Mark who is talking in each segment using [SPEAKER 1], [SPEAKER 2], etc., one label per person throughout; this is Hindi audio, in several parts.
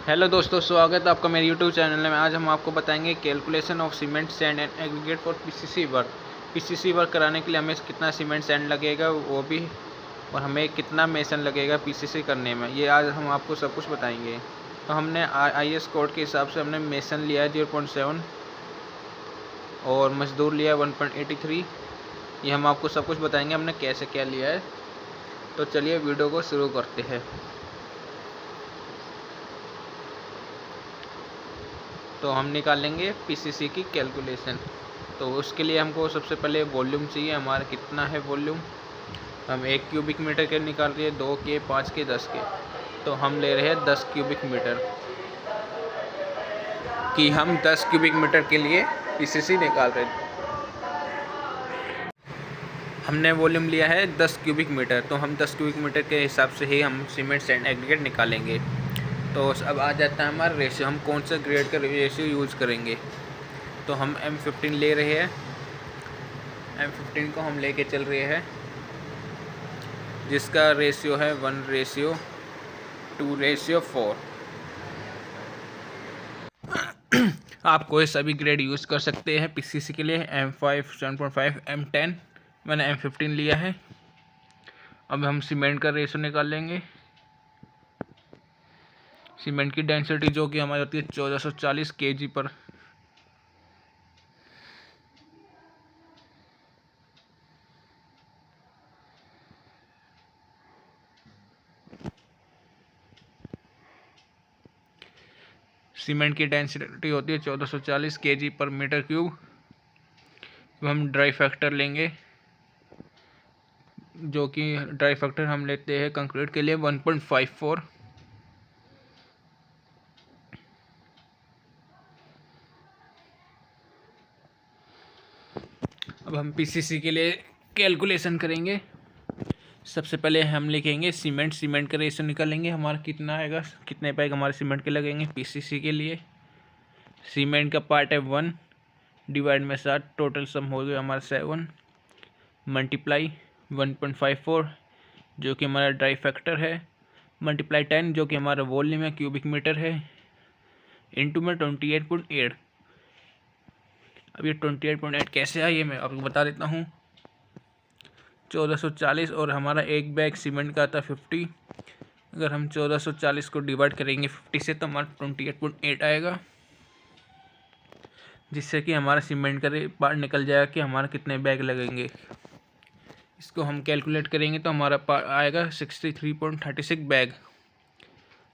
[SPEAKER 1] हेलो दोस्तों, स्वागत है आपका मेरे यूट्यूब चैनल में। आज हम आपको बताएंगे calculation of cement sand and aggregate for PCC work. PCC work कराने के लिए हमें कितना सीमेंट सैंड लगेगा वो भी, और हमें कितना मेसन लगेगा पीसीसी करने में, ये आज हम आपको सब कुछ बताएंगे। तो हमने आईएस कोड के हिसाब से हमने मेसन लिया है 0.7 और मजदूर लिया है 1.83। ये हम आपको सब कुछ बताएंगे हमने कैसे क्या लिया है। तो चलिए वीडियो को शुरू करते हैं। तो हम निकालेंगे पीसीसी की कैलकुलेशन। तो उसके लिए हमको सबसे पहले वॉल्यूम चाहिए, हमारा कितना है वॉल्यूम। हम 1 क्यूबिक मीटर के निकाल रहे हैं, 2 के, 5 के, 10 के। तो हम ले रहे हैं 10 क्यूबिक मीटर कि हम 10 क्यूबिक मीटर के लिए पीसीसी निकाल रहे हैं। हमने वॉल्यूम लिया है 10 क्यूबिक मीटर, तो हम 10 क्यूबिक मीटर के हिसाब से ही हम सीमेंट सैंड एग्रीगेट निकालेंगे। तो अब आ जाता है हमारा रेशियो, हम कौन सा ग्रेड का रेशियो यूज़ करेंगे। तो हम M15 ले रहे हैं। M15 को हम लेके चल रहे हैं, जिसका रेशियो है 1:2:4। आप कोई सभी ग्रेड यूज़ कर सकते हैं पीसीसी के लिए। M5, 7.5, M10, मैंने M15 लिया है। अब हम सीमेंट का रेशियो निकाल लेंगे। सीमेंट की डेंसिटी जो कि हमारी होती है 1440 kg पर। सीमेंट की डेंसिटी होती है 1440 kg पर मीटर क्यूब। अब हम ड्राई फैक्टर लेंगे, जो कि ड्राई फैक्टर हम लेते हैं कंक्रीट के लिए 1.54। अब हम पीसीसी के लिए कैलकुलेशन करेंगे। सबसे पहले हम लिखेंगे सीमेंट का रेशियो निकालेंगे, हमारा कितना आएगा, कितने पैक हमारे सीमेंट के लगेंगे पीसीसी के लिए। सीमेंट का पार्ट है 1 डिवाइड में 7, टोटल सम हो गया हमारा 7 मल्टीप्लाई 1.54 जो कि हमारा ड्राई फैक्टर है, मल्टीप्लाई 10 जो कि हमारा वॉल्यूम है क्यूबिक मीटर है, इनटू में 28.8। अब ये 28.8 कैसे आया ये मैं आपको बता देता हूँ। 1440 और हमारा एक बैग सीमेंट का आता 50। अगर हम 1440 को डिवाइड करेंगे 50 से तो हमारा 28.8 आएगा, जिससे कि हमारा सीमेंट का पार्ट निकल जाएगा कि हमारा कितने बैग लगेंगे। इसको हम कैलकुलेट करेंगे तो हमारा पार्ट आएगा 63.36 बैग।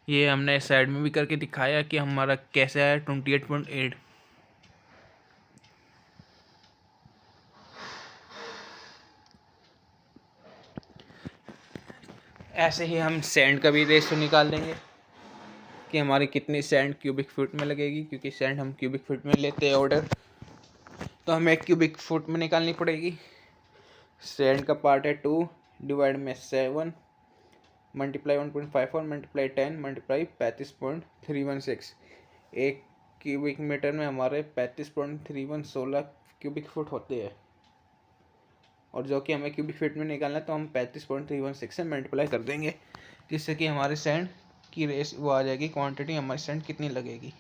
[SPEAKER 1] ये हमने साइड में भी करके दिखाया कि हमारा कैसे आया 28.8। ऐसे ही हम सैंड का भी रेशियो निकाल देंगे कि हमारी कितनी सैंड क्यूबिक फुट में लगेगी, क्योंकि सैंड हम क्यूबिक फुट में लेते हैं ऑर्डर, तो हमें एक क्यूबिक फुट में निकालनी पड़ेगी। सैंड का पार्ट है 2 डिवाइड में 7 मल्टीप्लाई 1.54 मल्टीप्लाई 10 मल्टीप्लाई 35.316। एक क्यूबिक मीटर में हमारे 35.316 क्यूबिक फुट होते हैं, और जो कि हमें क्यूबिक फीट में निकालना है तो हम 35.316 से मल्टीप्लाई कर देंगे, जिससे कि हमारे सैंड की रेस वो आ जाएगी, क्वांटिटी हमारी सैंड कितनी लगेगी।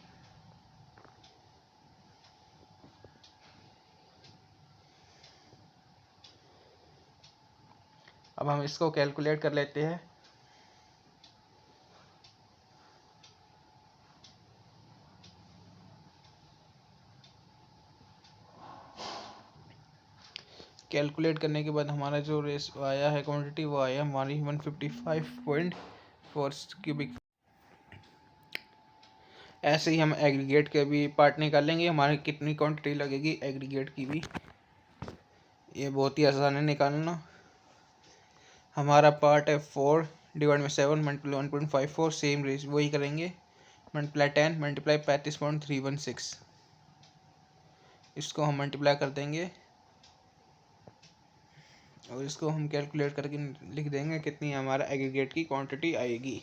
[SPEAKER 1] अब हम इसको कैलकुलेट कर लेते हैं। कैलकुलेट करने के बाद हमारा जो रेस आया है क्वांटिटी वो आया हमारी 155.4 क्यूबिक। ऐसे ही हम एग्रीगेट के भी पार्ट निकालेंगे, हमारी कितनी क्वांटिटी लगेगी एग्रीगेट की भी। ये बहुत ही आसान है निकालना। हमारा पार्ट है 4 डिवाइड में 7 मल्टीप्लाई 1.54, सेम रेस वही करेंगे, मल्टीप्लाई 10 मल्टीप्लाई 35.316। इसको हम मल्टीप्लाई कर देंगे और इसको हम कैलकुलेट करके लिख देंगे कितनी हमारा एग्रीगेट की क्वांटिटी आएगी।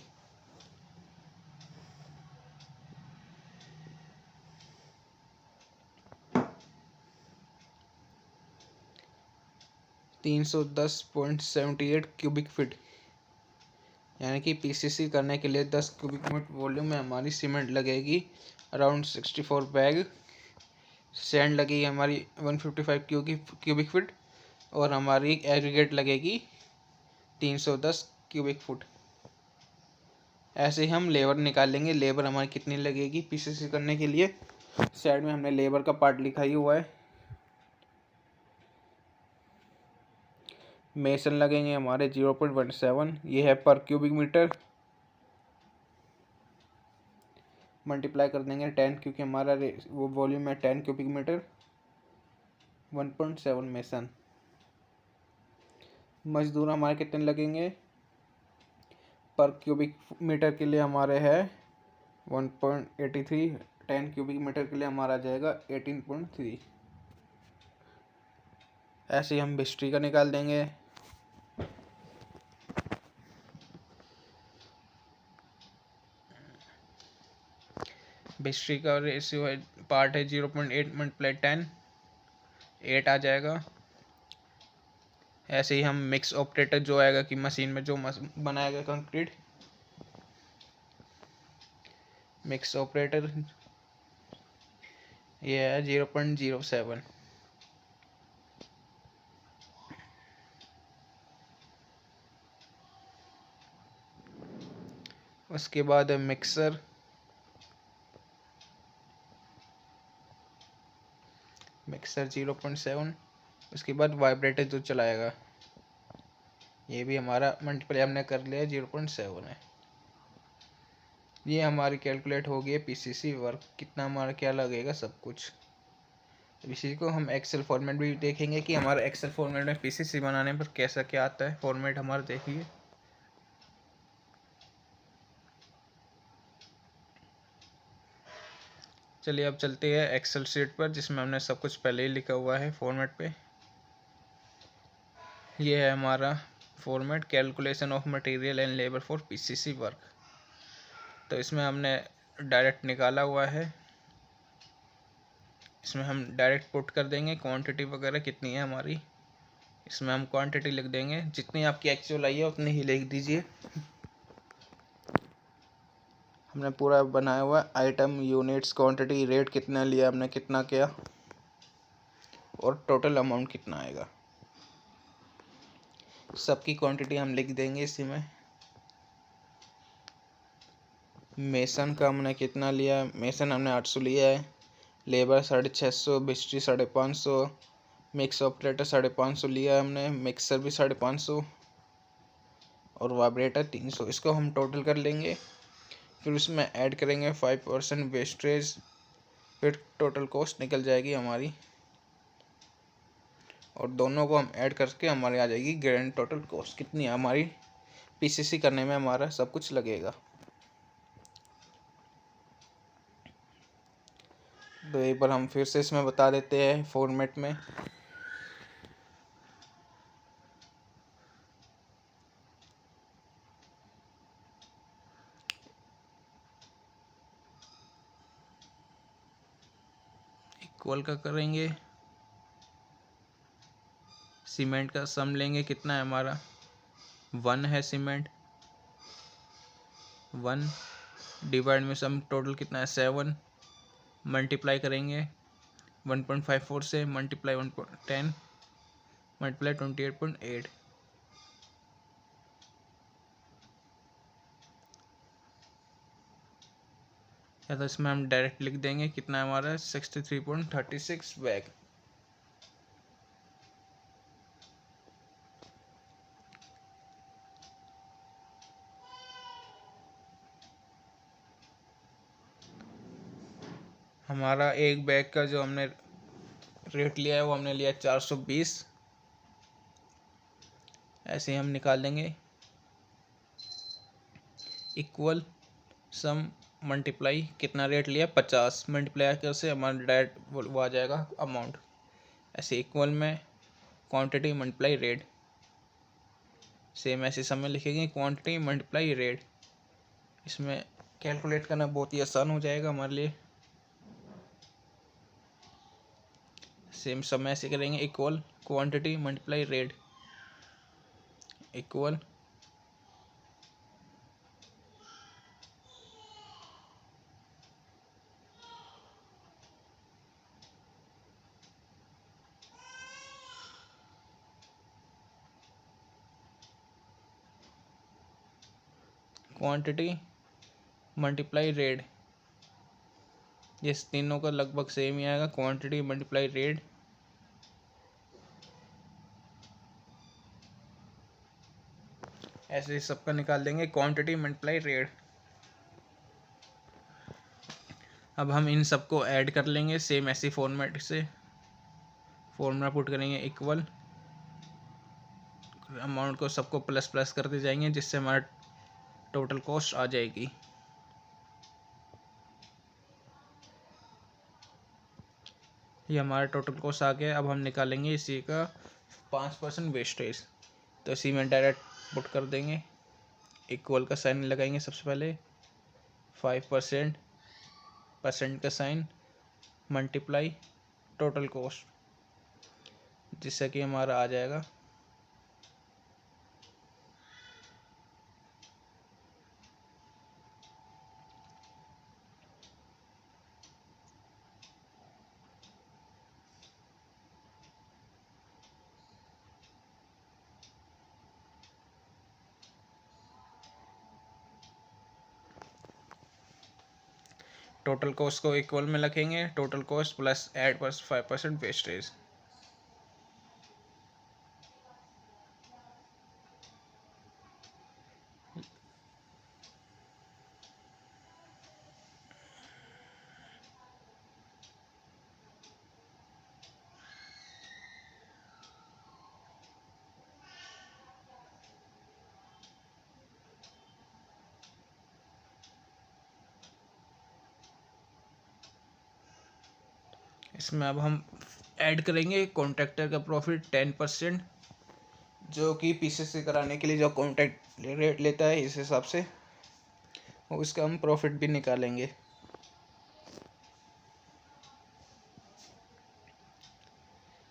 [SPEAKER 1] $310.78 क्यूबिक फीट, यानी कि पीसीसी करने के लिए 10 क्यूबिक मीटर वॉल्यूम में हमारी सीमेंट लगेगी अराउंड 64 बैग, सैंड लगेगी हमारी 155 क्यूबिक फीट, और हमारी एग्रीगेट लगेगी 310 क्यूबिक फुट। ऐसे ही हम लेबर निकाल लेंगे। लेबर हमारी कितनी लगेगी पीसीसी करने के लिए, साइड में हमने लेबर का पार्ट लिखा ही हुआ है। मेसन लगेंगे हमारे 0.17, ये है पर क्यूबिक मीटर, मल्टीप्लाई कर देंगे 10 क्योंकि हमारा वो वॉल्यूम है 10 क्यूबिक मीटर, 1.7 मेसन। मजदूर हमारे कितने लगेंगे पर क्यूबिक मीटर के लिए, हमारे है 1.83, 10 क्यूबिक मीटर के लिए हमारा आ जाएगा 18.3। ऐसे ही हम बिस्ट्री का निकाल देंगे। बिस्ट्री का रेशियो है, पार्ट है 0.8 मल्टीप्लाई 10, 8 आ जाएगा। ऐसे ही हम मिक्स ऑपरेटर जो आएगा कि मशीन में जो बनाएगा कंक्रीट, मिक्स ऑपरेटर ये है 0.07। उसके बाद है मिक्सर, मिक्सर 0.7। उसके बाद वाइब्रेटर जो चलाएगा, ये भी हमारा मल्टीप्लाई हमने कर लिया 0.7 है। ये हमारी कैलकुलेट हो गई पीसीसी वर्क, कितना हमारा क्या लगेगा सब कुछ। इसी को हम एक्सेल फॉर्मेट भी देखेंगे कि हमारा एक्सेल फॉर्मेट में पीसीसी बनाने पर कैसा क्या आता है फॉर्मेट हमारा, देखिए। चलिए अब चलते हैं एक्सेल शीट पर जिसमें हमने सब कुछ पहले ही लिखा हुआ है फॉर्मेट पे। ये है हमारा format, calculation of material and labour for PCC work. तो इसमें हमने डायरेक्ट निकाला हुआ है, इसमें हम डायरेक्ट पुट कर देंगे क्वांटिटी वगैरह कितनी है हमारी। इसमें हम क्वांटिटी लिख देंगे, जितनी आपकी एक्चुअल आई है उतनी ही लिख दीजिए। हमने पूरा बनाया हुआ आइटम, यूनिट्स, क्वांटिटी, रेट कितना लिया हमने, कितना किया, और टोटल अमाउंट कितना आएगा। सबकी क्वांटिटी हम लिख देंगे इसी में। मेसन का हमने कितना लिया, मेसन हमने 800 लिया है, लेबर 650, बिस्ट्री 550, मिक्स ऑपरेटर 550 लिया है हमने, मिक्सर भी 550 और वाइब्रेटर 300। इसको हम टोटल कर लेंगे, फिर उसमें ऐड करेंगे 5% वेस्टेज, फिर टोटल कॉस्ट निकल जाएगी हमारी, और दोनों को हम ऐड करके हमारी आ जाएगी ग्रैंड टोटल कॉस्ट कितनी है हमारी पीसीसी करने में हमारा सब कुछ लगेगा। तो एक बार हम फिर से इसमें बता देते हैं फॉर्मेट में। इक्वल का करेंगे, सीमेंट का सम लेंगे, कितना है हमारा 1 है सीमेंट, 1 डिवाइड में सम टोटल कितना है 7, मल्टीप्लाई करेंगे 1.54 से, मल्टीप्लाई 1.10, मल्टीप्लाई 28.8। या तो इसमें हम डायरेक्ट लिख देंगे कितना है हमारा 63.36 बैग। हमारा एक बैग का जो हमने रेट लिया है वो हमने लिया 420। ऐसे ही हम निकाल देंगे इक्वल सम मल्टीप्लाई, कितना रेट लिया 50, मल्टीप्लाई कर से हमारा डायरेक्ट वो आ जाएगा अमाउंट। ऐसे इक्वल में क्वांटिटी मल्टीप्लाई रेट, सेम ऐसे समय लिखेंगे क्वांटिटी मल्टीप्लाई रेट। इसमें कैलकुलेट करना बहुत ही आसान हो जाएगा हमारे लिए। सेम समय ऐसे करेंगे equal quantity multiply rate, equal quantity multiply rate, ये तीनों का लगभग सेम ही आएगा, क्वांटिटी मल्टीप्लाई रेट। ऐसे ही सबका निकाल देंगे, क्वांटिटी मल्टीप्लाई रेट। अब हम इन सबको ऐड कर लेंगे सेम ऐसी फॉर्मेट से, फॉर्मूला पुट करेंगे इक्वल, अमाउंट को सबको प्लस प्लस करते जाएंगे जिससे हमारा टोटल कॉस्ट आ जाएगी। ये हमारा टोटल कॉस्ट आ गया। अब हम निकालेंगे इसी का 5% वेस्टेज, तो इसी में डायरेक्ट पुट कर देंगे, इक्वल का साइन लगाएंगे सबसे पहले, 5% परसेंट का साइन, मल्टीप्लाई टोटल कॉस्ट, जिससे कि हमारा आ जाएगा टोटल कॉस्ट को इक्वल में रखेंगे, total cost plus add plus 5% wastage. इसमें अब हम ऐड करेंगे कॉन्ट्रैक्टर का प्रॉफिट 10%, जो कि पीसीसी कराने के लिए जो कॉन्ट्रैक्ट रेट लेता है इस हिसाब से, और उसका हम प्रॉफिट भी निकालेंगे।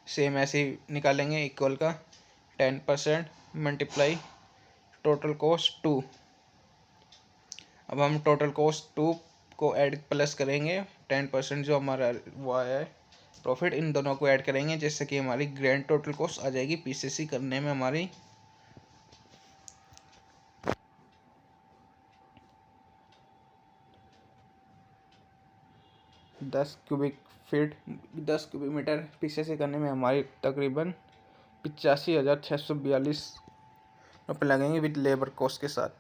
[SPEAKER 1] सेम ऐसे ही निकालेंगे, इक्वल का 10% मल्टीप्लाई टोटल कॉस्ट 2। अब हम टोटल कॉस्ट 2 को ऐड प्लस करेंगे 10% जो हमारा वो आया है प्रॉफिट, इन दोनों को ऐड करेंगे जिससे कि हमारी ग्रैंड टोटल कॉस्ट आ जाएगी पीसीसी करने में हमारी 10 cubic feet 10 cubic metre PCC करने में हमारी तकरीबन 85,642 रुपये लगेंगे विद लेबर कॉस्ट के साथ।